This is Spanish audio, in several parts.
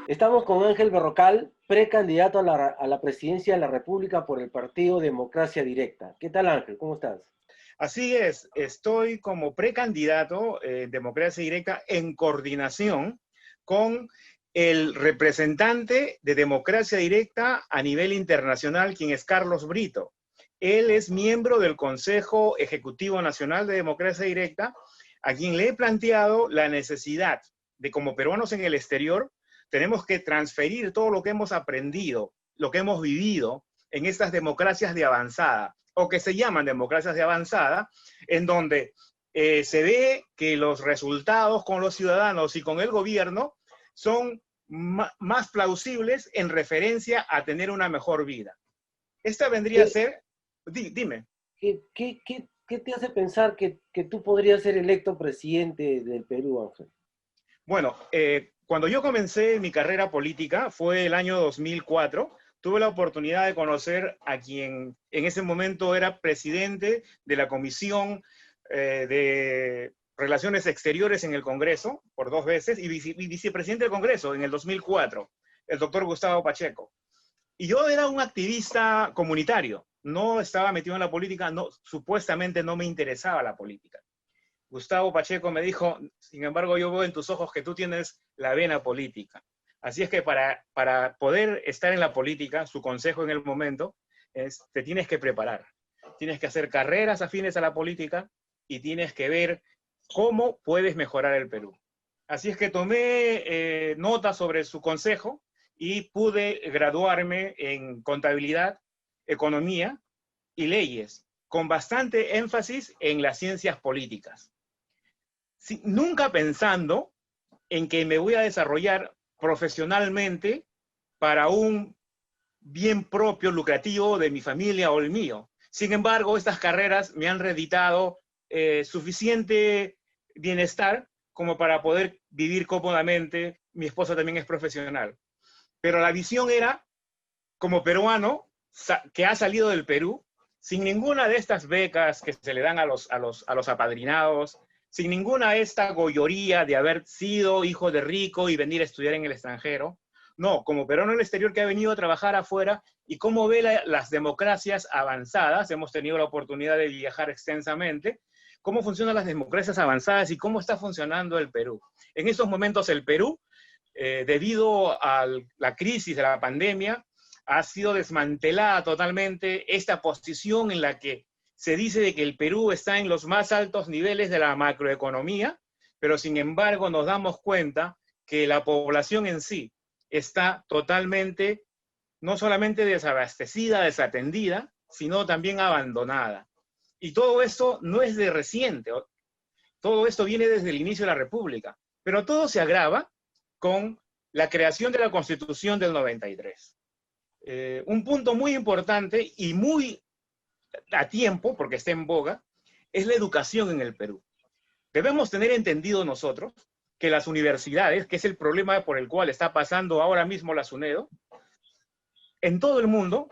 Estamos con Ángel Berrocal, precandidato a la presidencia de la República por el partido Democracia Directa. ¿Qué tal, Ángel? ¿Cómo estás? Así es, estoy como precandidato en Democracia Directa en coordinación con el representante de Democracia Directa a nivel internacional, quien es Carlos Brito. Él es miembro del Consejo Ejecutivo Nacional de Democracia Directa, a quien le he planteado la necesidad de, como peruanos en el exterior, tenemos que transferir todo lo que hemos aprendido, lo que hemos vivido en estas democracias de avanzada, o que se llaman democracias de avanzada, en donde se ve que los resultados con los ciudadanos y con el gobierno son más plausibles en referencia a tener una mejor vida. Esta vendría a ser, dime. ¿Qué te hace pensar que tú podrías ser electo presidente del Perú, Ángel? Bueno, cuando yo comencé mi carrera política fue el año 2004. Tuve la oportunidad de conocer a quien en ese momento era presidente de la Comisión de Relaciones Exteriores en el Congreso por 2 veces y vicepresidente del Congreso en el 2004, el doctor Gustavo Pacheco. Y yo era un activista comunitario, no estaba metido en la política, supuestamente no me interesaba la política. Gustavo Pacheco me dijo, sin embargo, yo veo en tus ojos que tú tienes la vena política. Así es que para poder estar en la política, su consejo en el momento es, te tienes que preparar. Tienes que hacer carreras afines a la política y tienes que ver cómo puedes mejorar el Perú. Así es que tomé nota sobre su consejo y pude graduarme en contabilidad, economía y leyes, con bastante énfasis en las ciencias políticas. Nunca pensando en que me voy a desarrollar profesionalmente para un bien propio, lucrativo de mi familia o el mío. Sin embargo, estas carreras me han reditado suficiente bienestar como para poder vivir cómodamente. Mi esposa también es profesional. Pero la visión era, como peruano que ha salido del Perú, sin ninguna de estas becas que se le dan a los apadrinados, sin ninguna de esta goyoría de haber sido hijo de rico y venir a estudiar en el extranjero. No, como peruano en el exterior que ha venido a trabajar afuera y cómo ve las democracias avanzadas, hemos tenido la oportunidad de viajar extensamente, cómo funcionan las democracias avanzadas y cómo está funcionando el Perú. En estos momentos el Perú, debido a la crisis de la pandemia, ha sido desmantelada totalmente esta posición en la que se dice de que el Perú está en los más altos niveles de la macroeconomía, pero sin embargo nos damos cuenta que la población en sí está totalmente, no solamente desabastecida, desatendida, sino también abandonada. Y todo esto no es de reciente, todo esto viene desde el inicio de la República, pero todo se agrava con la creación de la Constitución del 93. Un punto muy importante y muy a tiempo, porque está en boga, es la educación en el Perú. Debemos tener entendido nosotros que las universidades, que es el problema por el cual está pasando ahora mismo la SUNEDO, en todo el mundo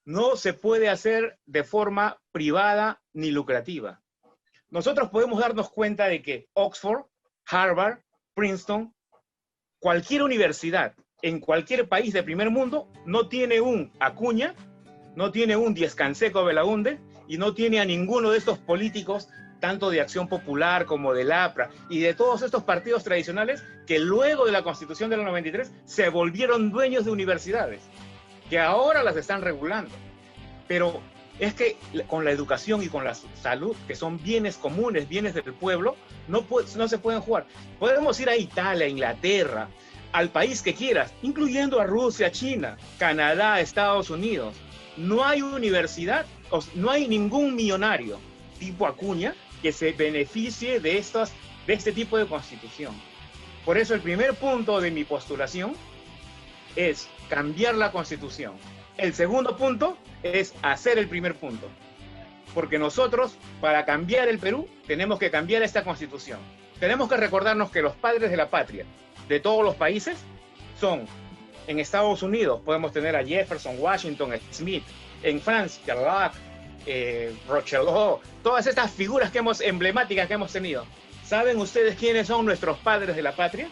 no se puede hacer de forma privada ni lucrativa. Nosotros podemos darnos cuenta de que Oxford, Harvard, Princeton, cualquier universidad en cualquier país de primer mundo no tiene un Acuña, no tiene un Díez Canseco Belaúnde y no tiene a ninguno de estos políticos, tanto de Acción Popular como del APRA y de todos estos partidos tradicionales que luego de la Constitución del 93 se volvieron dueños de universidades, que ahora las están regulando. Pero es que con la educación y con la salud, que son bienes comunes, bienes del pueblo, no se pueden jugar. Podemos ir a Italia, Inglaterra, al país que quieras, incluyendo a Rusia, China, Canadá, Estados Unidos. No hay universidad, no hay ningún millonario tipo Acuña que se beneficie de este tipo de constitución. Por eso el primer punto de mi postulación es cambiar la constitución. El segundo punto es hacer el primer punto. Porque nosotros, para cambiar el Perú, tenemos que cambiar esta constitución. Tenemos que recordarnos que los padres de la patria de todos los países son, en Estados Unidos podemos tener a Jefferson, Washington, Smith, en Francia, Locke, Rochelot, todas estas figuras emblemáticas que hemos tenido. ¿Saben ustedes quiénes son nuestros padres de la patria?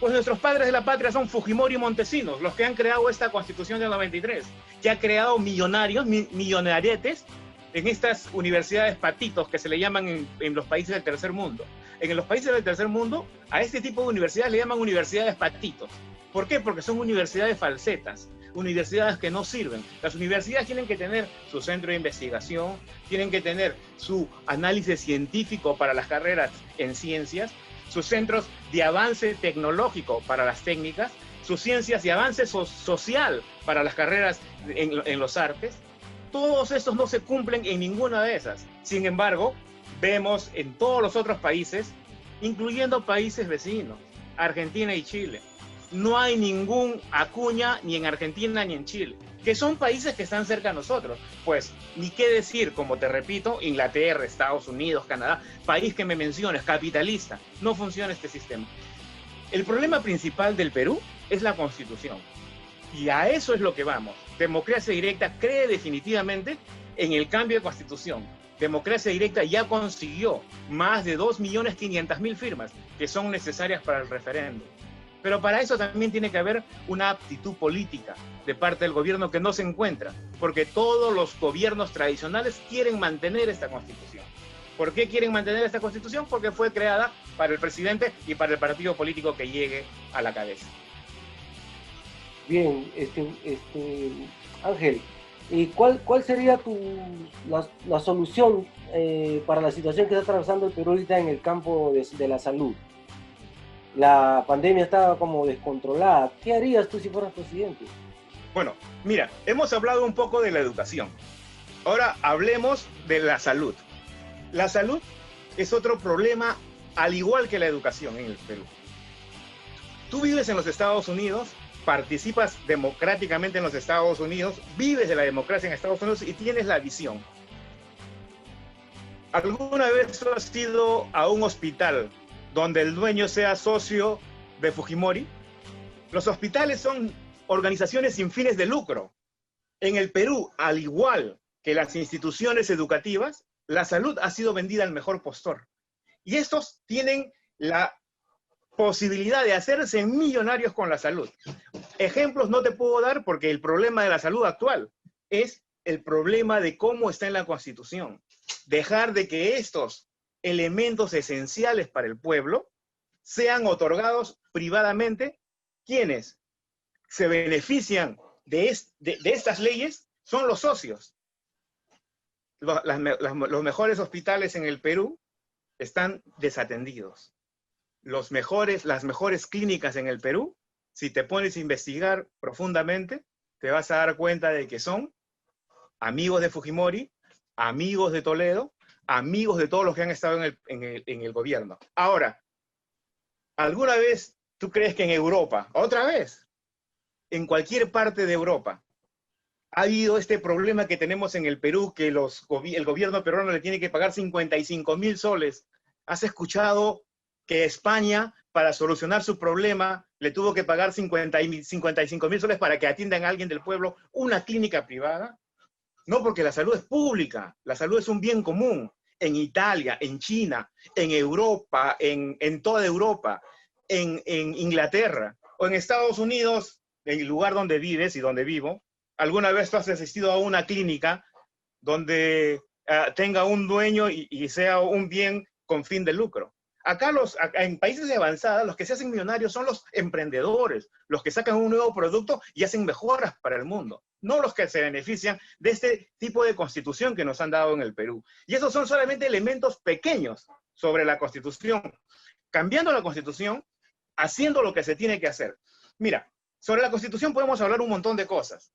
Pues nuestros padres de la patria son Fujimori y Montesinos, los que han creado esta Constitución del 93, que ha creado millonarios, millonaretes en estas universidades patitos que se le llaman en los países del tercer mundo. En los países del tercer mundo, a este tipo de universidades le llaman universidades patitos. ¿Por qué? Porque son universidades falsetas, universidades que no sirven. Las universidades tienen que tener su centro de investigación, tienen que tener su análisis científico para las carreras en ciencias, sus centros de avance tecnológico para las técnicas, sus ciencias de avance social para las carreras en los artes. Todos estos no se cumplen en ninguna de esas. Sin embargo, vemos en todos los otros países, incluyendo países vecinos, Argentina y Chile, no hay ningún Acuña ni en Argentina ni en Chile, que son países que están cerca de nosotros. Pues, ni qué decir, como te repito, Inglaterra, Estados Unidos, Canadá, país que me menciones, capitalista, no funciona este sistema. El problema principal del Perú es la Constitución. Y a eso es lo que vamos. Democracia Directa cree definitivamente en el cambio de Constitución. Democracia Directa ya consiguió más de 2.500.000 firmas que son necesarias para el referéndum. Pero para eso también tiene que haber una aptitud política de parte del gobierno que no se encuentra, porque todos los gobiernos tradicionales quieren mantener esta Constitución. ¿Por qué quieren mantener esta Constitución? Porque fue creada para el presidente y para el partido político que llegue a la cabeza. Bien, Ángel, ¿y cuál sería la solución para la situación que está atravesando el Perú ahorita en el campo de la salud? La pandemia estaba como descontrolada. ¿Qué harías tú si fueras presidente? Bueno, mira, hemos hablado un poco de la educación. Ahora hablemos de la salud. La salud es otro problema, al igual que la educación en el Perú. Tú vives en los Estados Unidos, participas democráticamente en los Estados Unidos, vives de la democracia en Estados Unidos y tienes la visión. ¿Alguna vez tú has ido a un hospital donde el dueño sea socio de Fujimori? Los hospitales son organizaciones sin fines de lucro. En el Perú, al igual que las instituciones educativas, la salud ha sido vendida al mejor postor. Y estos tienen la posibilidad de hacerse millonarios con la salud. Ejemplos no te puedo dar porque el problema de la salud actual es el problema de cómo está en la Constitución. Dejar de que estos elementos esenciales para el pueblo sean otorgados privadamente. Quienes se benefician de estas leyes son los socios. Los mejores hospitales en el Perú están desatendidos. Las mejores clínicas en el Perú, si te pones a investigar profundamente, te vas a dar cuenta de que son amigos de Fujimori, amigos de Toledo, amigos de todos los que han estado en el gobierno. Ahora, ¿alguna vez tú crees que en Europa, otra vez, en cualquier parte de Europa, ha habido este problema que tenemos en el Perú, que el gobierno peruano le tiene que pagar 55.000 soles? ¿Has escuchado que España, para solucionar su problema, le tuvo que pagar 55.000 soles para que atiendan a alguien del pueblo una clínica privada? No, porque la salud es pública, la salud es un bien común. En Italia, en China, en Europa, en toda Europa, en Inglaterra o en Estados Unidos, en el lugar donde vives y donde vivo, ¿alguna vez tú has asistido a una clínica donde tenga un dueño y sea un bien con fin de lucro? Acá en países de avanzada, los que se hacen millonarios son los emprendedores, los que sacan un nuevo producto y hacen mejoras para el mundo, no los que se benefician de este tipo de constitución que nos han dado en el Perú. Y esos son solamente elementos pequeños sobre la constitución. Cambiando la constitución, haciendo lo que se tiene que hacer. Mira, sobre la constitución podemos hablar un montón de cosas.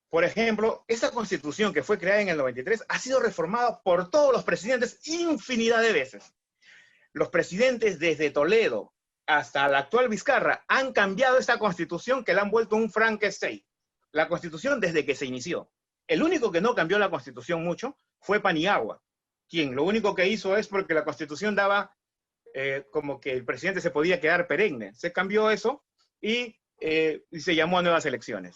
Por ejemplo, esta constitución que fue creada en el 93 ha sido reformada por todos los presidentes infinidad de veces. Los presidentes desde Toledo hasta la actual Vizcarra han cambiado esta constitución que la han vuelto un Frankenstein. La constitución desde que se inició. El único que no cambió la constitución mucho fue Paniagua, quien lo único que hizo es porque la constitución daba como que el presidente se podía quedar perenne. Se cambió eso y se llamó a nuevas elecciones.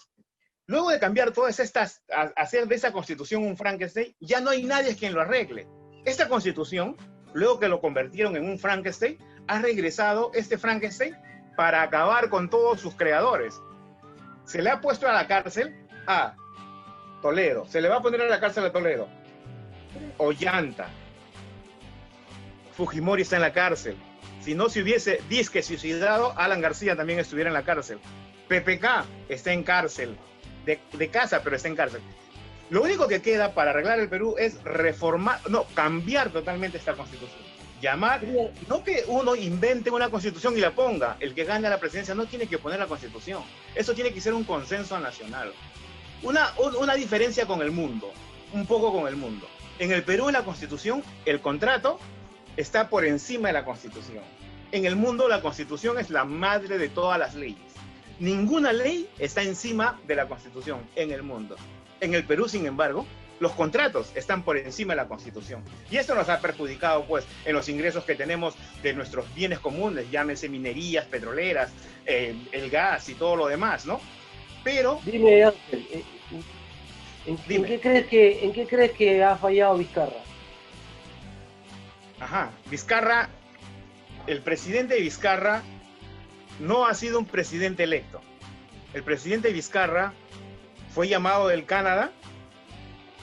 Luego de cambiar todas estas, hacer de esa constitución un Frankenstein, ya no hay nadie quien lo arregle. Esta constitución, luego que lo convirtieron en un Frankenstein, ha regresado este Frankenstein para acabar con todos sus creadores. Se le ha puesto a la cárcel a Toledo, se le va a poner a la cárcel a Toledo, Ollanta, Fujimori está en la cárcel. Si no se hubiese disque suicidado, Alan García también estuviera en la cárcel. PPK está en cárcel, de casa, pero está en cárcel. Lo único que queda para arreglar el Perú es cambiar totalmente esta constitución. No que uno invente una constitución y la ponga. El que gane la presidencia no tiene que poner la constitución. Eso tiene que ser un consenso nacional. Una diferencia con el mundo, un poco con el mundo. En el Perú, en la constitución, el contrato está por encima de la constitución. En el mundo, la constitución es la madre de todas las leyes. Ninguna ley está encima de la constitución en el mundo. En el Perú, sin embargo, los contratos están por encima de la constitución. Y esto nos ha perjudicado, pues, en los ingresos que tenemos de nuestros bienes comunes, llámese minerías, petroleras, el gas y todo lo demás, ¿no? Pero... Dime, Ángel, ¿en qué crees que ha fallado Vizcarra? Vizcarra, el presidente de Vizcarra no ha sido un presidente electo. El presidente Vizcarra fue llamado del Canadá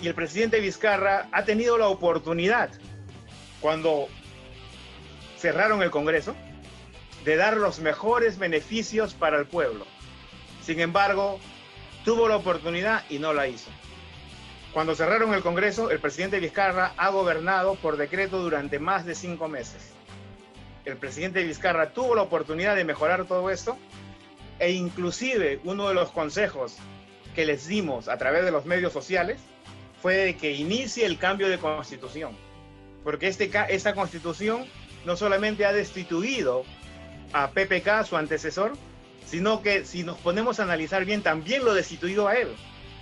y el presidente Vizcarra ha tenido la oportunidad, cuando cerraron el Congreso, de dar los mejores beneficios para el pueblo. Sin embargo, tuvo la oportunidad y no la hizo. Cuando cerraron el Congreso, el presidente Vizcarra ha gobernado por decreto durante más de 5 meses. El presidente Vizcarra tuvo la oportunidad de mejorar todo esto e inclusive uno de los consejos que les dimos a través de los medios sociales fue de que inicie el cambio de constitución. Porque esta constitución no solamente ha destituido a PPK, su antecesor, sino que si nos ponemos a analizar bien, también lo destituyó a él.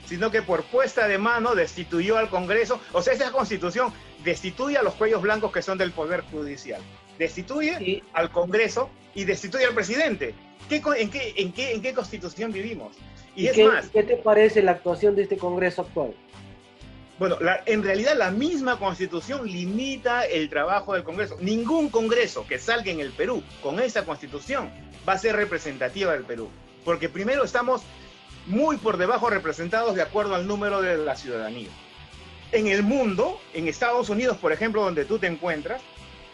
Sino que por puesta de mano destituyó al Congreso. O sea, esa constitución destituye a los cuellos blancos que son del Poder Judicial. Destituye al Congreso y destituye al presidente. ¿En qué constitución vivimos? ¿Y qué te parece la actuación de este Congreso actual? Bueno, en realidad la misma constitución limita el trabajo del Congreso. Ningún Congreso que salga en el Perú con esa constitución va a ser representativa del Perú. Porque primero estamos muy por debajo representados de acuerdo al número de la ciudadanía. En el mundo, en Estados Unidos, por ejemplo, donde tú te encuentras,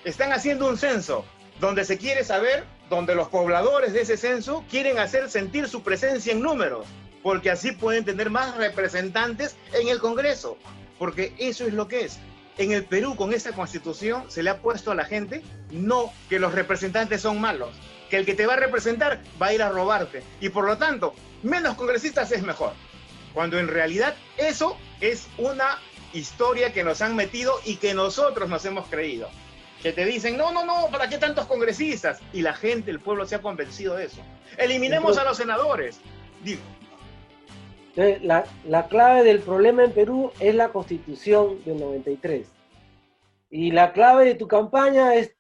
están haciendo un censo donde se quiere saber, donde los pobladores de ese censo quieren hacer sentir su presencia en números, porque así pueden tener más representantes en el Congreso, porque eso es lo que es. En el Perú, con esta constitución, se le ha puesto a la gente, no que los representantes son malos, que el que te va a representar va a ir a robarte, y por lo tanto, menos congresistas es mejor. Cuando en realidad eso es una historia que nos han metido y que nosotros nos hemos creído. Que te dicen, no, ¿para qué tantos congresistas? Y la gente, el pueblo se ha convencido de eso. Eliminemos a los senadores. Digo. La clave del problema en Perú es la Constitución del 93. Y la clave de tu campaña es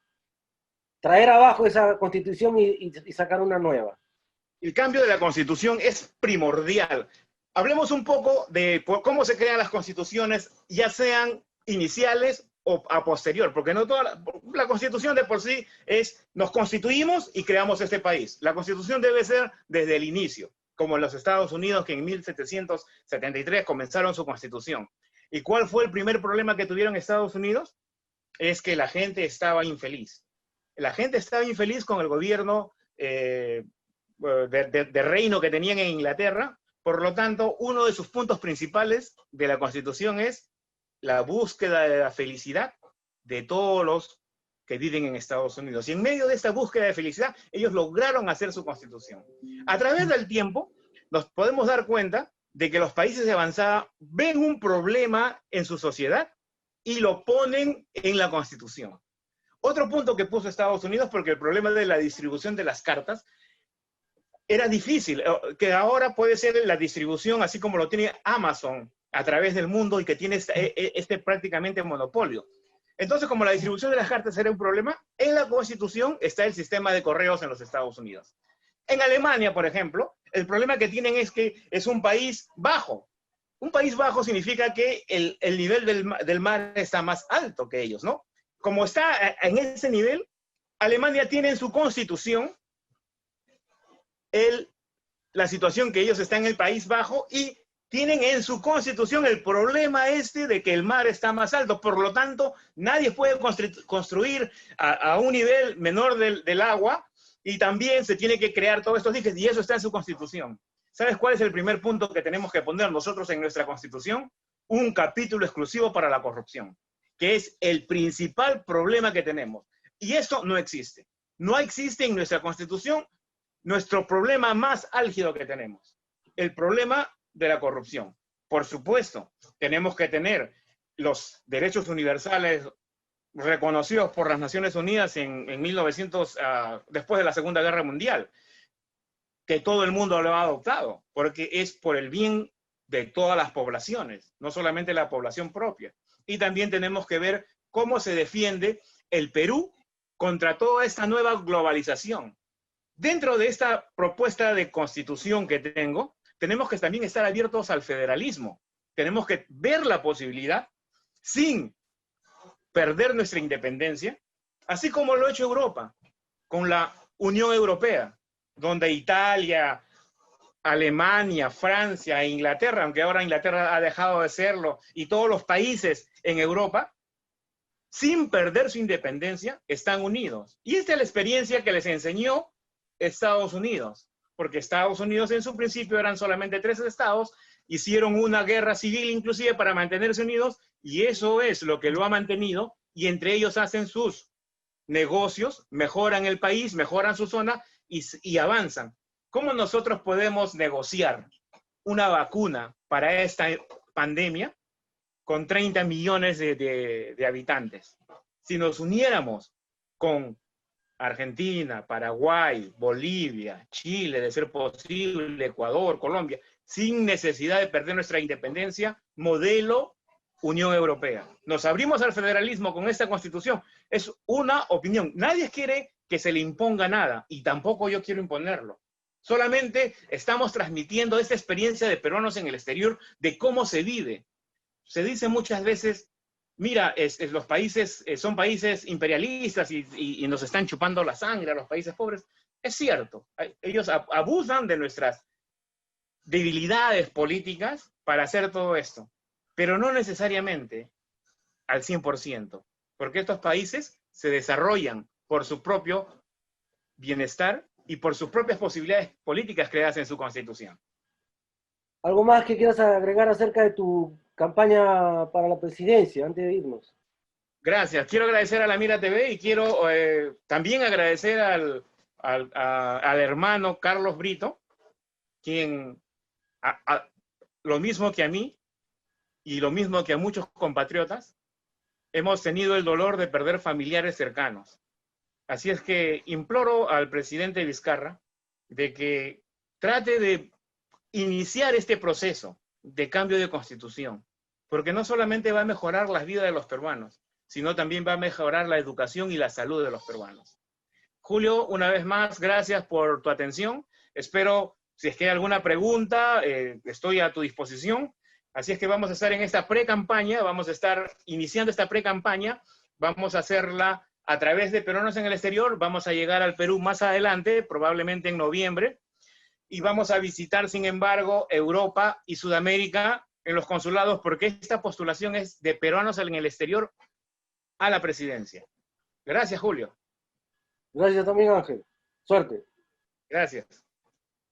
traer abajo esa Constitución y sacar una nueva. El cambio de la Constitución es primordial. Hablemos un poco de cómo se crean las constituciones, ya sean iniciales o a posterior, porque no toda la Constitución de por sí es, nos constituimos y creamos este país. La Constitución debe ser desde el inicio, como en los Estados Unidos, que en 1773 comenzaron su Constitución. ¿Y cuál fue el primer problema que tuvieron Estados Unidos? Es que la gente estaba infeliz. La gente estaba infeliz con el gobierno de reino que tenían en Inglaterra. Por lo tanto, uno de sus puntos principales de la Constitución es la búsqueda de la felicidad de todos los que viven en Estados Unidos. Y en medio de esta búsqueda de felicidad, ellos lograron hacer su Constitución. A través del tiempo, nos podemos dar cuenta de que los países de avanzada ven un problema en su sociedad y lo ponen en la Constitución. Otro punto que puso Estados Unidos, porque el problema de la distribución de las cartas era difícil, que ahora puede ser la distribución así como lo tiene Amazon a través del mundo y que tiene este prácticamente monopolio. Entonces, como la distribución de las cartas era un problema, en la Constitución está el sistema de correos en los Estados Unidos. En Alemania, por ejemplo, el problema que tienen es que es un país bajo. Un país bajo significa que el nivel del mar está más alto que ellos, ¿no? Como está en ese nivel, Alemania tiene en su Constitución la situación que ellos están en el País Bajo y tienen en su constitución el problema de que el mar está más alto. Por lo tanto, nadie puede construir a un nivel menor del agua y también se tiene que crear todos estos diques y eso está en su constitución. ¿Sabes cuál es el primer punto que tenemos que poner nosotros en nuestra constitución? Un capítulo exclusivo para la corrupción, que es el principal problema que tenemos. Y esto no existe. No existe en nuestra constitución nuestro problema más álgido que tenemos, el problema de la corrupción. Por supuesto, tenemos que tener los derechos universales reconocidos por las Naciones Unidas en 1900, después de la Segunda Guerra Mundial, que todo el mundo lo ha adoptado, porque es por el bien de todas las poblaciones, no solamente la población propia. Y también tenemos que ver cómo se defiende el Perú contra toda esta nueva globalización. Dentro de esta propuesta de constitución que tengo, tenemos que también estar abiertos al federalismo. Tenemos que ver la posibilidad, sin perder nuestra independencia, así como lo ha hecho Europa, con la Unión Europea, donde Italia, Alemania, Francia e Inglaterra, aunque ahora Inglaterra ha dejado de serlo, y todos los países en Europa, sin perder su independencia, están unidos. Y esta es la experiencia que les enseñó Estados Unidos, porque Estados Unidos en su principio eran solamente 3 estados, hicieron una guerra civil inclusive para mantenerse unidos, y eso es lo que lo ha mantenido, y entre ellos hacen sus negocios, mejoran el país, mejoran su zona y avanzan. ¿Cómo nosotros podemos negociar una vacuna para esta pandemia con 30 millones de habitantes? Si nos uniéramos con Argentina, Paraguay, Bolivia, Chile, de ser posible, Ecuador, Colombia, sin necesidad de perder nuestra independencia, modelo Unión Europea. Nos abrimos al federalismo con esta constitución. Es una opinión. Nadie quiere que se le imponga nada y tampoco yo quiero imponerlo. Solamente estamos transmitiendo esta experiencia de peruanos en el exterior de cómo se vive. Se dice muchas veces, mira, los países son países imperialistas y nos están chupando la sangre a los países pobres. Es cierto, ellos abusan de nuestras debilidades políticas para hacer todo esto, pero no necesariamente al 100%, porque estos países se desarrollan por su propio bienestar y por sus propias posibilidades políticas creadas en su constitución. ¿Algo más que quieras agregar acerca de tu campaña para la presidencia antes de irnos? Gracias. Quiero agradecer a la Mira TV y quiero también agradecer al hermano Carlos Brito, quien lo mismo que a mí y lo mismo que a muchos compatriotas, hemos tenido el dolor de perder familiares cercanos. Así es que imploro al presidente Vizcarra de que trate de iniciar este proceso de cambio de constitución, porque no solamente va a mejorar las vidas de los peruanos, sino también va a mejorar la educación y la salud de los peruanos. Julio, una vez más, gracias por tu atención. Espero, si es que hay alguna pregunta, estoy a tu disposición. Así es que vamos a estar en esta pre-campaña, vamos a estar iniciando esta pre-campaña, vamos a hacerla a través de Peruanos en el Exterior, vamos a llegar al Perú más adelante, probablemente en noviembre, y vamos a visitar, sin embargo, Europa y Sudamérica en los consulados, porque esta postulación es de peruanos en el exterior a la presidencia. Gracias, Julio. Gracias también, Ángel. Suerte. Gracias.